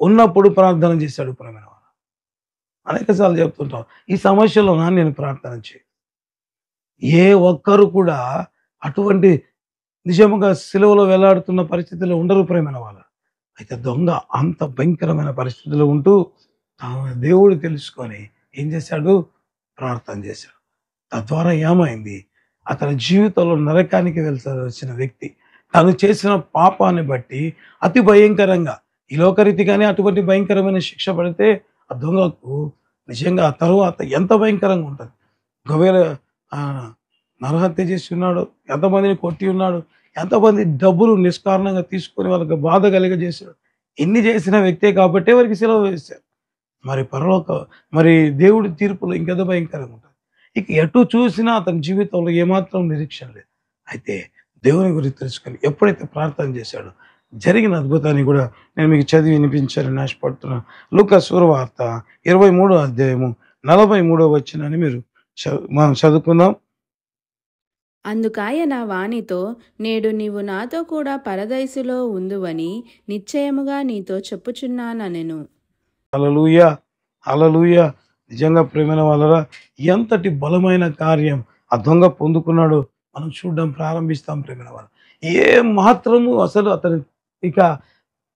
ఉన్నప్పుడు ప్రార్థన చేశాడు ప్రేమైన వాళ్ళ. అనేక సార్లు చెప్తుంటాం. ఈ సమస్యలోన నేను ప్రార్థన చేయి. ఏ ఒక్కరు కూడా అటువంటి నిజముగా సిలువలో వేలాడుతున్న పరిస్థితిలో ఉండరు ప్రేమైన వాళ్ళ. అయితే దొంగ అంత భయంకరమైన పరిస్థితిలో ఉంటూ దేవుడు తెలుసుకొని ఏం చేశాడు? ప్రార్థన చేశాడు. తద్వారా ఏమైంది? అతని జీవితంలో నరకానికి వెళ్ళవలసిన వ్యక్తి తను చేసిన పాపాన్ని బట్టి అతి భయంకరంగా ఈ లోకరీతిగానే అటువంటి భయంకరమైన శిక్ష పడితే ఆ దొంగకు నిజంగా ఆ తరువాత ఎంత భయంకరంగా ఉంటుంది. ఒకవేళ నరహత్య చేసి ఉన్నాడు, ఎంతమందిని కొట్టి ఉన్నాడు, ఎంతమంది డబ్బులు నిష్కారణంగా తీసుకొని వాళ్ళకి బాధ కలిగజేశాడు. ఎన్ని చేసిన వ్యక్తే కాబట్టే వారికి సెలవు వేశారు. మరి దేవుడి తీర్పులో ఇంకెంత భయంకరంగా ఉంటుంది. ఇక ఎటు చూసినా అతని జీవితంలో ఏమాత్రం నిరీక్షణ లేదు. అయితే దేవుని గురించి తెలుసుకొని ఎప్పుడైతే ప్రార్థన చేశాడో జరిగిన అద్భుతాన్ని కూడా నేను మీకు చదివి వినిపించాలని ఆశపడుతున్నాను. లూకా సువార్త 23వ అధ్యాయము 43వ వచనాన్ని మనం చదువుకుందాం. అందుకాయన వానితో, నేడు నీవు నాతో కూడా పరదైసులో ఉందువని నిశ్చయముగా నీతో చెప్పుచున్నానెను. హల్లెలూయా, హల్లెలూయా. నిజంగా ప్రేమైన వాళ్ళరా, ఎంతటి బలమైన కార్యం ఆ దొంగ పొందుకున్నాడో మనం చూడడం ప్రారంభిస్తాం ప్రేమైన వాళ్ళు. ఏ మాత్రము అసలు అతను ఇక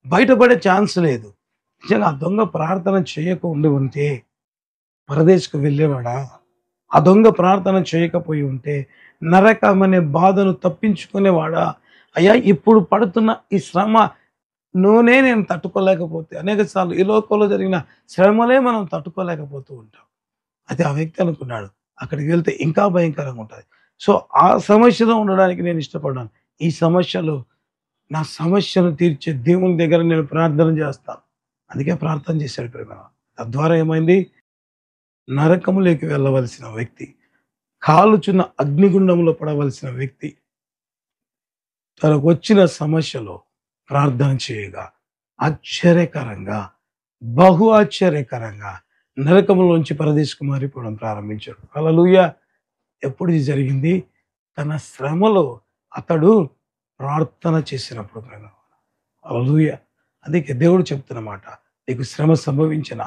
బయటపడే ఛాన్స్ లేదు. నిజంగా ఆ దొంగ ప్రార్థన చేయకుండా ఉంటే పరదేశకు వెళ్ళేవాడా? ఆ దొంగ ప్రార్థన చేయకపోయి ఉంటే నరకం అనే బాధను తప్పించుకునేవాడా? అయ్యా, ఇప్పుడు పడుతున్న ఈ శ్రమ నేను తట్టుకోలేకపోతే అనేక సార్లు ఈ లోకంలో జరిగిన శ్రమలే మనం తట్టుకోలేకపోతూ ఉంటాం. అయితే ఆ వ్యక్తి అనుకున్నాడు అక్కడికి వెళ్తే ఇంకా భయంకరంగా ఉంటుంది. సో ఆ సమస్యలో ఉండడానికి నేను ఇష్టపడ్డాను. ఈ సమస్యలో నా సమస్యను తీర్చే దేవుని దగ్గర నేను ప్రార్థన చేస్తాను. అందుకే ప్రార్థన చేశాడు ప్రేమ. తద్వారా ఏమైంది? నరకములోకి వెళ్ళవలసిన వ్యక్తి, కాలుచున్న అగ్నిగుండంలో పడవలసిన వ్యక్తి తనకు వచ్చిన సమస్యలో ప్రార్థన చేయగా ఆశ్చర్యకరంగా, బహు ఆశ్చర్యకరంగా నరకములోంచి పరదేశకు మారిపోవడం ప్రారంభించాడు. హల్లెలూయా. ఎప్పుడు ఇది జరిగింది? తన శ్రమలో అతడు ప్రార్థన చేసినప్పుడు. హల్లెలూయా. అందుకే దేవుడు చెప్తున్నమాట, నీకు శ్రమ సంభవించిన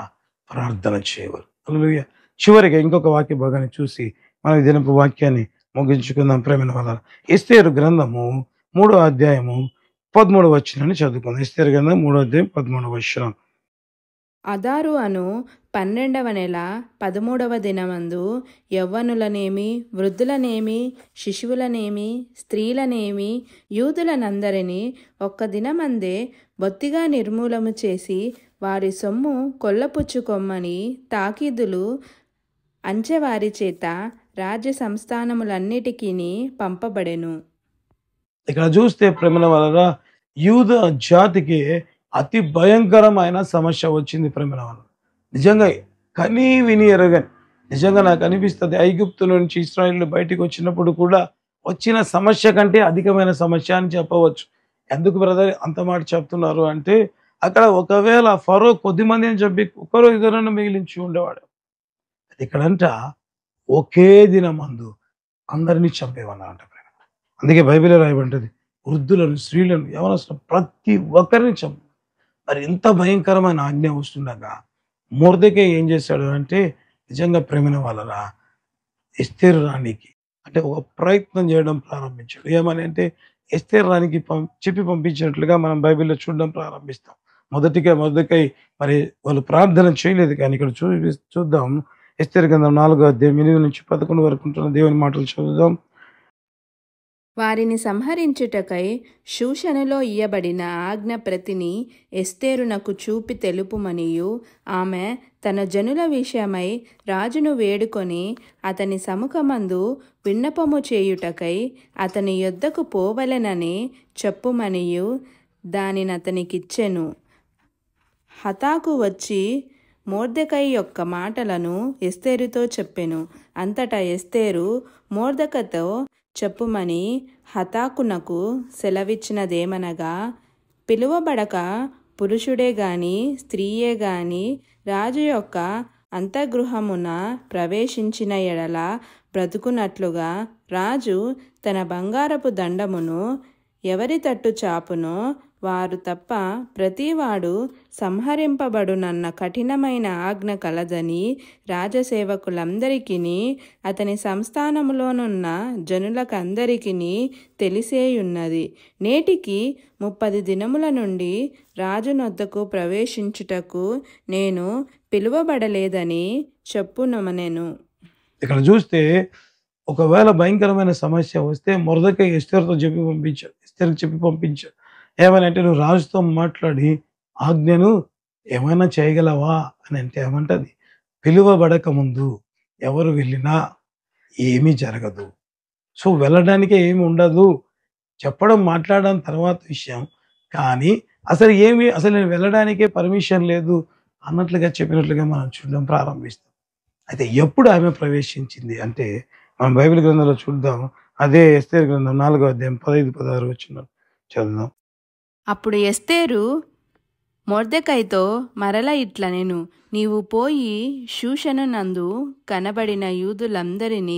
ప్రార్థన చేయవరు. హల్లెలూయా. చివరిగా ఇంకొక వాక్య భాగాన్ని చూసి మనం దినపు వాక్యాన్ని ముగించుకుందాం ప్రేమైన వాళ్ళ. ఎస్తేరు గ్రంథము 3వ అధ్యాయము 13వ వచనాన్ని చదువుకుందాం. ఎస్తేరు గ్రంథం 3వ అధ్యాయం 13వ వచనం. అదారు అను 12వ నెల 13వ దినమందు యవ్వనులనేమి, వృద్ధులనేమి, శిశువులనేమి, స్త్రీలనేమి, యూదులనందరినీ ఒక్క దినమందే బొత్తిగా నిర్మూలము చేసి వారి సొమ్ము కొల్లపుచ్చుకొమ్మని తాకీదులు అంచెవారి చేత రాజ్య సంస్థానములన్నిటికీ పంపబడెను. ఇక్కడ చూస్తే ప్రేమల వలన యూద జాతికి అతి భయంకరమైన సమస్య వచ్చింది ప్రేమల వలన. నిజంగా కనీ విని ఎరగని, నిజంగా నాకు అనిపిస్తుంది ఐగుప్తు నుంచి ఇశ్రాయేలు బయటికి వచ్చినప్పుడు కూడా వచ్చిన సమస్య కంటే అధికమైన సమస్య అని చెప్పవచ్చు. ఎందుకు బ్రదర్ అంత మాట చెప్తున్నారు అంటే, అక్కడ ఒకవేళ ఫరో కొద్ది మందిని చంపి ఒకరో ఇద్దరును మిగిలించి ఉండేవాడు. ఇక్కడంట ఒకే దినమందు అందరినీ చంపేవన్నారంట ప్రేమ. అందుకే బైబిల్లో రాయబడింటది, వృద్ధులను, స్త్రీలను, యవనస్తులను ప్రతి ఒక్కరిని చంపు. మరి ఇంత భయంకరమైన ఆజ్ఞ వస్తుండగా మొర్దెకై ఏం చేశాడు అంటే, నిజంగా ప్రేమైన వాళ్ళరా, ఎస్తేరు రాణికి అంటే ఒక ప్రయత్నం చేయడం ప్రారంభించాడు. ఏమని అంటే, ఎస్తేరు రాణికి చెప్పి పంపించినట్లుగా మనం బైబిల్‌లో చూడడం ప్రారంభిస్తాం. మొదటిగా మొర్దెకై మరి వాళ్ళు ప్రార్థన చేయలేదు, కానీ ఇక్కడ చూద్దాం. ఎస్తేరు గ్రంథం 4వ అధ్యాయం 8-11 వరకు ఉంటున్న దేవుని మాటలు చదువుదాం. వారిని సంహరించుటకై షూషనులో ఇయ్యబడిన ఆజ్ఞ ప్రతిని ఎస్తేరునకు చూపి తెలుపుమనియు, ఆమె తన జనుల విషయమై రాజును వేడుకొని అతని సముఖమందు విన్నపము చేయుటకై అతని యొద్దకు పోవలెనని చెప్పుమనియు దానినతనికిచ్చెను. హతాకు వచ్చి మొర్దెకై యొక్క మాటలను ఎస్తేరుతో చెప్పెను. అంతటా ఎస్తేరు మొర్దెకైతో చెప్పుమని హతాకునకు సెలవిచ్చినదేమనగా, పిలువబడక పురుషుడే గాని స్త్రీయే గాని రాజు యొక్క అంతఃగృహమున ప్రవేశించిన ఎడల బ్రతుకున్నట్లుగా రాజు తన బంగారపు దండమును ఎవరి తట్టు చాపునో వారు తప్ప ప్రతివాడు సంహరింపబడునన్న కఠినమైన ఆజ్ఞ కలదని రాజసేవకులందరికీ అతని సంస్థానములోనున్న జనులకందరికీ తెలిసేయున్నది. నేటికి 30 దినముల నుండి రాజునొద్దకు ప్రవేశించుటకు నేను పిలువబడలేదని చెప్పునమనెను. ఇక్కడ చూస్తే ఒకవేళ భయంకరమైన సమస్య వస్తే మొర్దెకై ఎస్తేరుతో ఎస్తేరుకి చెప్పి పంపించాడు. ఏమని అంటే, నువ్వు రాజుతో మాట్లాడి ఆజ్ఞను ఏమైనా చేయగలవా అని అంటే ఏమంటది, పిలువబడక ముందు ఎవరు వెళ్ళినా ఏమీ జరగదు. సో వెళ్ళడానికే ఏమి ఉండదు. చెప్పడం మాట్లాడడం తర్వాత విషయం, కానీ అసలు నేను వెళ్ళడానికే పర్మిషన్ లేదు అన్నట్లుగా చెప్పినట్లుగా మనం చూడడం ప్రారంభిస్తాం. అయితే ఎప్పుడు ఆమె ప్రవేశించింది అంటే, మనం బైబిల్ గ్రంథంలో చూద్దాం. అదే ఎస్తేరు గ్రంథం 4వ అధ్యాయం 15-16 వచనాలు చదువుదాం. అప్పుడు ఎస్తేరు మొర్దెకైతో మరల ఇట్లనెను, నీవు పోయి షూషనునందు కనబడిన యూదులందరినీ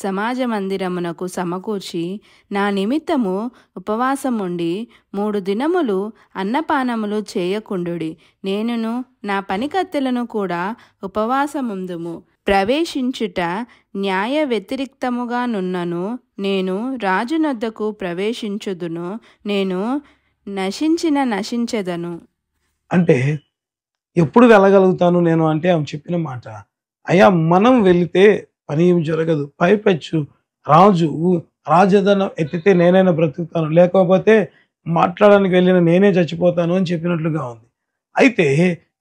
సమాజ మందిరమునకు సమకూర్చి నా నిమిత్తము ఉపవాసముండి 3 దినములు అన్నపానములు చేయకుండుడి. నేనును నా పనికత్తెలను కూడా ఉపవాసముందుము. ప్రవేశించుట న్యాయ వ్యతిరిక్తముగా నున్నను. నేను రాజునొద్దకు ప్రవేశించుదును. నేను నశించెదను. అంటే ఎప్పుడు వెళ్ళగలుగుతాను నేను అంటే, ఆమె చెప్పిన మాట, అయ్యా మనం వెళితే పని ఏమి జరగదు. పైపెచ్చు రాజధనం ఎత్తితే నేనైనా బ్రతుకుతాను, లేకపోతే మాట్లాడడానికి వెళ్ళిన నేనే చచ్చిపోతాను అని చెప్పినట్లుగా ఉంది. అయితే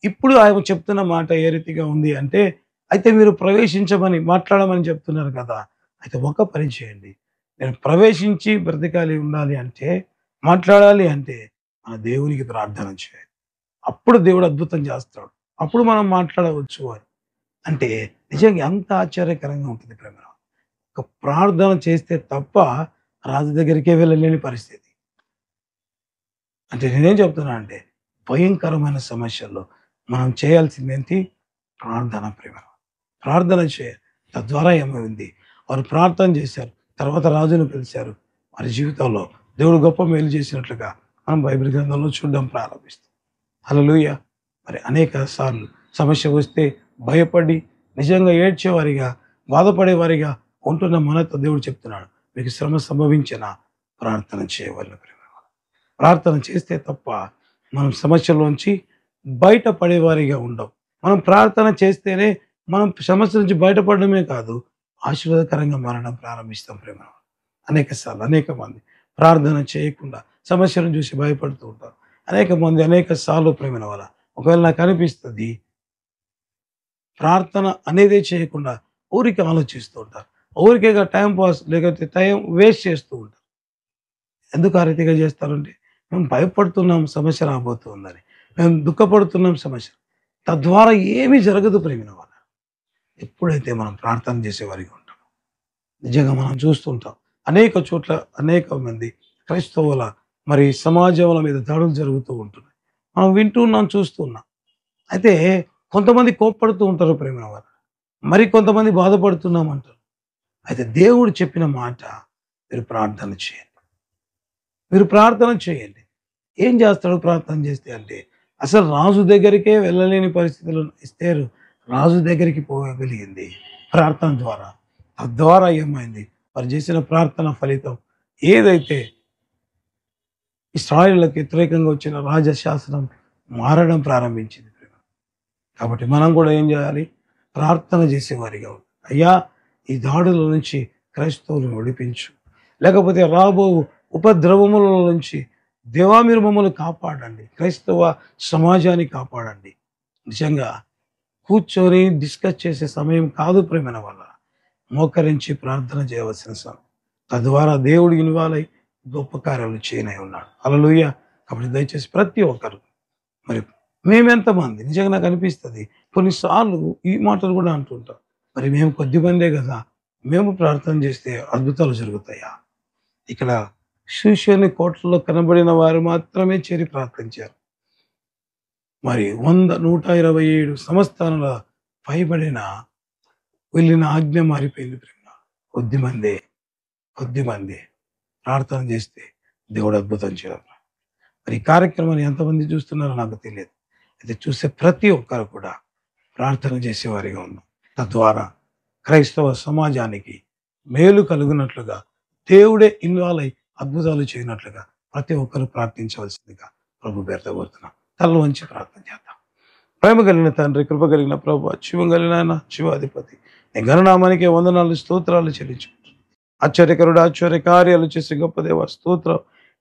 ఇప్పుడు ఆమె చెప్తున్న మాట ఏ రీతిగా ఉంది అంటే, అయితే మీరు మాట్లాడమని చెప్తున్నారు కదా, అయితే ఒక పని చేయండి, నేను ప్రవేశించి బ్రతకాలి ఉండాలి అంటే, మాట్లాడాలి అంటే మన దేవునికి ప్రార్థన చేయాలి. అప్పుడు దేవుడు అద్భుతం చేస్తాడు. అప్పుడు మనం మాట్లాడవచ్చు అని అంటే, నిజంగా ఎంత ఆశ్చర్యకరంగా ఉంటుంది ప్రేమ. ఒక ప్రార్థన చేస్తే తప్ప రాజు దగ్గరికే వెళ్ళలేని పరిస్థితి. అంటే నేనేం చెప్తున్నా అంటే, భయంకరమైన సమస్యల్లో మనం చేయాల్సిందేంటి? ప్రార్థన ప్రేమ. ప్రార్థన చేయాలి. తద్వారా ఏమైంది, వారు ప్రార్థన చేశారు, తర్వాత రాజును పిలిచారు. వారి జీవితంలో దేవుడు గొప్ప మేలు చేసినట్లుగా మనం బైబిల్ గ్రంథంలో చూడడం ప్రారంభిస్తాం. హల్లెలూయా. మరి అనేక సార్లు సమస్య వస్తే భయపడి నిజంగా ఏడ్చేవారిగా, బాధపడేవారిగా ఉంటున్న మనతో దేవుడు చెప్తున్నాడు, మీకు శ్రమ సంభవించినా ప్రార్థన చేయవలెను ప్రేమ. ప్రార్థన చేస్తే తప్ప మనం సమస్యలోంచి బయటపడేవారిగా ఉండం. మనం ప్రార్థన చేస్తేనే మనం సమస్య నుంచి బయటపడడమే కాదు, ఆశీర్వాదకరంగా మారడం ప్రారంభిస్తాం ప్రేమ. అనేక సార్లు అనేక మంది ప్రార్థన చేయకుండా సమస్యలను చూసి భయపడుతూ ఉంటారు. అనేక మంది అనేక సార్లు ప్రేమైన వాళ్ళ, ఒకవేళ నాకు అనిపిస్తుంది, ప్రార్థన అనేదే చేయకుండా ఊరికే ఆలోచిస్తూ ఉంటారు. ఊరికేగా టైం పాస్, లేకపోతే టైం వేస్ట్ చేస్తూ ఉంటారు. ఎందుకు ఆ రీతిగా చేస్తారంటే, మేము భయపడుతున్నాం సమస్య రాబోతుందని, మేము దుఃఖపడుతున్నాం సమస్య, తద్వారా ఏమీ జరగదు ప్రేమైన వాళ్ళ. ఎప్పుడైతే మనం ప్రార్థన చేసేవారిగా ఉంటామో, నిజంగా మనం చూస్తుంటాం అనేక చోట్ల అనేక మంది క్రైస్తవుల మరి సమాజంల మీద దాడులు జరుగుతూ ఉంటున్నాయి. మనం వింటూ ఉన్నాం, చూస్తూ ఉన్నాం. అయితే కొంతమంది కోప్పడుతూ ఉంటారు ప్రేమ వారు. మరి కొంతమంది బాధపడుతున్నామంటారు. అయితే దేవుడు చెప్పిన మాట, మీరు ప్రార్థన చేయండి. మీరు ప్రార్థన చేయండి. ఏం చేస్తాడు ప్రార్థన చేస్తే అంటే, అసలు రాజు దగ్గరికే వెళ్ళలేని పరిస్థితులు ఎస్తేరు రాజు దగ్గరికి పోగలిగింది ప్రార్థన ద్వారా. తద్వారా ఏమైంది? వారు చేసిన ప్రార్థన ఫలితం ఏదైతే ఇశ్రాయేలులకు వ్యతిరేకంగా వచ్చిన రాజశాసనం మారడం ప్రారంభించింది. కాబట్టి మనం కూడా ఏం చేయాలి? ప్రార్థన చేసేవారిగా ఉండాలి. అయ్యా, ఈ దాడుల నుంచి క్రైస్తవులను విడిపించు, లేకపోతే రాబో ఉపద్రవముల నుంచి దేవా మీరు మమ్మల్ని కాపాడండి, క్రైస్తవ సమాజాన్ని కాపాడండి. నిజంగా కూర్చొని డిస్కస్ చేసే సమయం కాదు ప్రేమైన వల్ల, మోకరించి ప్రార్థన చేయవలసిన సమయం. తద్వారా దేవుడు ఇన్వాల్వ్ అయి గొప్ప కార్యాలు చేయనై ఉన్నాడు. హల్లెలూయా. కాబట్టి దయచేసి ప్రతి ఒక్కరు, మరి మేమెంతమంది, నిజంగా నాకు అనిపిస్తుంది కొన్నిసార్లు ఈ మాటలు కూడా అంటుంటాం, మరి మేము కొద్దిమందే కదా, మేము ప్రార్థన చేస్తే అద్భుతాలు జరుగుతాయా? ఇక్కడ శిష్యుని కోట్లలో కనబడిన వారు మాత్రమే చేరి ప్రార్థించారు. మరి 127 సంస్థానాల పైబడిన వెళ్ళిన ఆజ్ఞ మారిపోయింది ప్రేమ. కొద్దిమంది ప్రార్థన చేస్తే దేవుడు అద్భుతం చేయడం. మరి ఈ కార్యక్రమాన్ని ఎంతమంది చూస్తున్నారో నాకు తెలియదు. అయితే చూసే ప్రతి ఒక్కరు కూడా ప్రార్థన చేసేవారిగా ఉన్నాం. తద్వారా క్రైస్తవ సమాజానికి మేలు కలుగునట్లుగా, దేవుడే ఇన్వాల్వ్ అయి అద్భుతాలు చేయనట్లుగా ప్రతి ఒక్కరు ప్రార్థించవలసిందిగా ప్రభు పేరుతో కోరుతున్నాం. తల వంచి ప్రార్థన చేద్దాం. ప్రేమ కలిగిన తండ్రి, కృప కలిగిన ప్రభు, శివం కలిగిన ఆయన, శివాధిపతి, నీ ఘననామానికి వందనాలు స్తోత్రాలు చెల్లించు. ఆశ్చర్యకరుడు, ఆశ్చర్య కార్యాలు చేసే గొప్ప దేవ స్తోత్రం.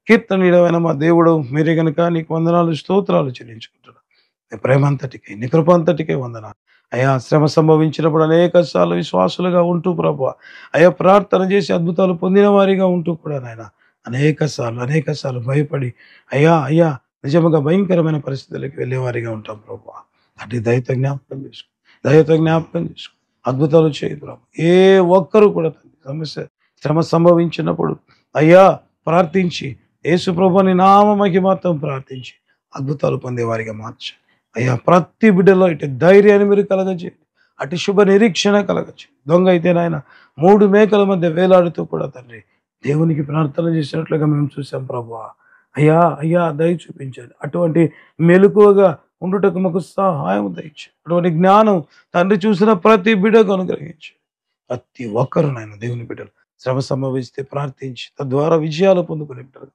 కీర్తనీయుడైన మా దేవుడు మీరే గనుక నీకు వందనాలు స్తోత్రాలు చెల్లించుకుంటున్నాం. నీ ప్రేమ అంతటికి, నీ కృప అంతటికే వందనాలు. అయా, శ్రమ సంభవించినప్పుడు అనేక సార్లు విశ్వాసులుగా ఉంటూ ప్రభు, అయా ప్రార్థన చేసి అద్భుతాలు పొందిన వారిగా ఉంటూ కూడా నాయన అనేక సార్లు భయపడి అయ్యా నిజముగా భయంకరమైన పరిస్థితులకు వెళ్ళేవారిగా ఉంటాం ప్రభు. అటు దయతో జ్ఞాపకం చేసుకో, అద్భుతాలు చేయదు ప్రభు. ఏ ఒక్కరు కూడా శ్రమ సంభవించినప్పుడు అయ్యా ప్రార్థించి యేసు ప్రభుని నామ మహిమార్థం ప్రార్థించి అద్భుతాలు పొందేవారిగా మార్చు. అయ్యా, ప్రతి బిడ్డలో ఇటు ధైర్యాన్ని మీరు కలగజేయండి, అటు శుభ నిరీక్షణ కలగజేయండి. దొంగ అయితే నాయన 3 మేకల మధ్య వేలాడుతూ కూడా తండ్రి దేవునికి ప్రార్థన చేసినట్లుగా మేము చూసాం ప్రభు. అయ్యా దయ చూపించండి. అటువంటి మెలకువగా ఉండుటకు మాకు సహాయం దయచేయండి. అటువంటి జ్ఞానం తండ్రి చూసిన ప్రతి బిడ్డకు అనుగ్రహించండి. ప్రతి ఒక్కరు నాయన దేవుని బిడ్డలు శ్రమ సంభవిస్తే ప్రార్థించి తద్వారా విజయాలు పొందుకునే బిడ్డలు.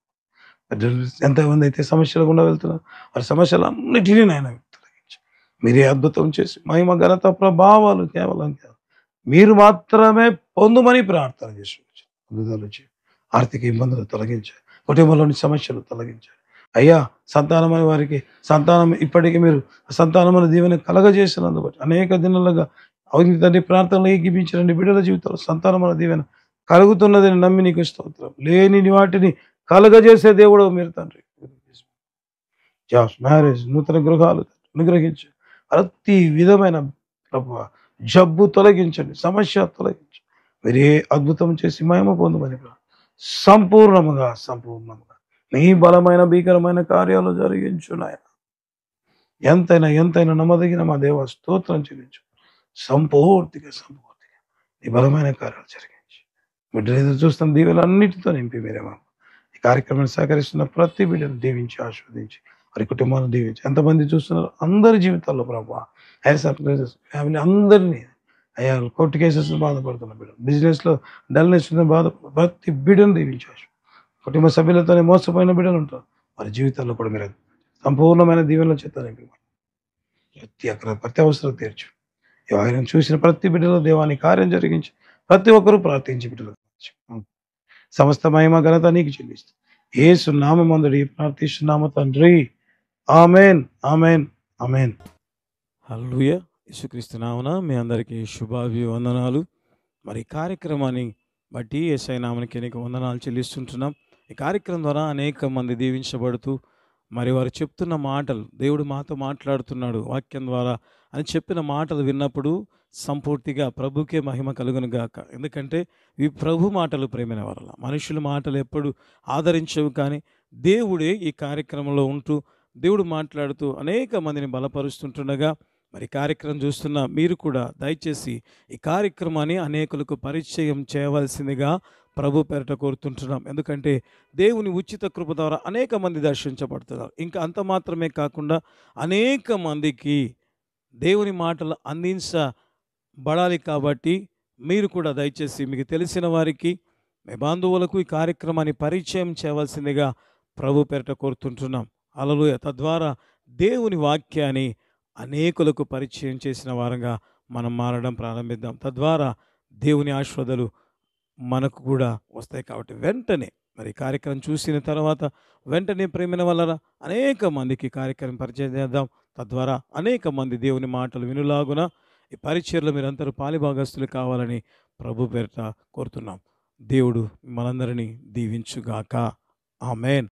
ఎంతమంది అయితే సమస్యలు గుండా వెళ్తున్నారు, వారి సమస్యలన్నిటినీ నాయన తొలగించి మీరే అద్భుతం చేసి మహిమ ఘనత ప్రభావాలు కేవలం మీరు మాత్రమే పొందుమని ప్రార్థన చేసి అద్భుతాలు చేసి ఆర్థిక ఇబ్బందులు తొలగించారు, కుటుంబంలోని సమస్యలు తొలగించారు. అయ్యా, సంతానమైన వారికి సంతానం ఇప్పటికీ మీరు సంతానమైన దీవెన కలగజేసినందుకు అనేక దినాలుగా అవుని తండ్రి ప్రార్థనలు ఏకీపించండి. బిడ్డల జీవితంలో సంతానమైన దీవెన కలుగుతున్నదని నమ్మి నీకు స్తోత్రం. లేని వాటిని కలగజేసే దేవుడు మీరు తండ్రి. జాబ్స్, మ్యారేజ్, నూతన గృహాలు అనుగ్రహించు. ప్రతి విధమైన ప్రభువా జబ్బు తొలగించండి, సమస్య తొలగించండి. మీరే అద్భుతం చేసి మహిమ పొందమని సంపూర్ణముగా నీ బలమైన భీకరమైన కార్యాలు జరిగించున్నాయన. ఎంతైనా నమ్మదగిన మా దేవ స్తోత్రం చెల్లించు. సంపూర్తిగా నీ బలమైన కార్యాలు జరిగించి బిడ్డలు ఎదురు చూస్తున్న దీవెలన్నిటితో నింపి మీరేమో ఈ కార్యక్రమాన్ని సహకరిస్తున్న ప్రతి బిడ్డను దీవించి ఆస్వాదించి వారి కుటుంబాలను దీవించి ఎంతమంది చూస్తున్నారు అందరి జీవితాల్లో ప్రభావ ఫ్యామిలీ అందరినీ అయ్యా, కోర్టు కేసెస్ బాధపడుతున్న బిడ్డలు, బిజినెస్లో డల్నెస్ బాధపడుతున్న ప్రతి బిడ్డను దీవించారు. కుటుంబ సభ్యులతోనే మోసపోయిన బిడ్డలు ఉంటారు, వారి జీవితాల్లో కూడా మీరు సంపూర్ణమైన దీవెనల చేత ప్రతి అవసరం తీర్చు. ఆయన చూసిన ప్రతి బిడ్డలో దేవాన్ని కార్యం జరిగించి ప్రతి ఒక్కరూ ప్రార్థించి బిడ్డలు సమస్త మహిమ ఘనత నీకు చెల్లిస్తూ యేసు నామమందుడి ప్రార్థిస్తున్నాము తండ్రి. Amen, amen, amen. Hallelujah. Yesukristu నామమున మీ అందరికీ శుభాభివందనాలు. మరి ఈ కార్యక్రమాన్ని బట్టి యేసయ్య నామమునకి అనేక వందనాలు చెల్లిస్తుంటున్నాం. ఈ కార్యక్రమం ద్వారా అనేక మంది దీవించబడుతూ మరి వారు చెప్తున్న మాటలు, దేవుడు మాతో మాట్లాడుతున్నాడు వాక్యం ద్వారా అని చెప్పిన మాటలు విన్నప్పుడు సంపూర్తిగా ప్రభుకే మహిమ కలుగును గాక. ఎందుకంటే ఈ ప్రభు మాటలు ప్రేమైన వల్ల మనుషుల మాటలు ఎప్పుడు ఆదరించవు, కానీ దేవుడే ఈ కార్యక్రమంలో ఉంటూ దేవుడు మాట్లాడుతూ అనేక మందిని బలపరుస్తుంటుండగా మరి కార్యక్రమం చూస్తున్న మీరు కూడా దయచేసి ఈ కార్యక్రమాన్ని అనేకులకు పరిచయం చేయవలసిందిగా ప్రభు పేరట కోరుతుంటున్నాం. ఎందుకంటే దేవుని ఉచిత కృప ద్వారా అనేక మంది దర్శించబడుతున్నారు. ఇంకా అంత మాత్రమే కాకుండా అనేక మందికి దేవుని మాటలు అందించబడాలి. కాబట్టి మీరు కూడా దయచేసి మీకు తెలిసిన వారికి, మీ బంధువులకు ఈ కార్యక్రమాన్ని పరిచయం చేయవలసిందిగా ప్రభు పేరట కోరుతుంటున్నాం. హల్లెలూయా. తద్వారా దేవుని వాక్యాన్ని అనేకులకు పరిచయం చేసిన వారంగా మనం మారడం ప్రారంభిద్దాం. తద్వారా దేవుని ఆశీర్వాదాలు మనకు కూడా వస్తాయి. కాబట్టి వెంటనే మరి కార్యక్రమం చూసిన తర్వాత వెంటనే ప్రేమైన వల్ల అనేక మందికి కార్యక్రమం పరిచయం చేద్దాం. తద్వారా అనేక మంది దేవుని మాటలు వినులాగున ఈ పరిచర్లో మీరందరూ పాలిభాగస్తులు కావాలని ప్రభు పేరిట కోరుతున్నాం. దేవుడు మనందరినీ దీవించుగాక. ఆమేన్.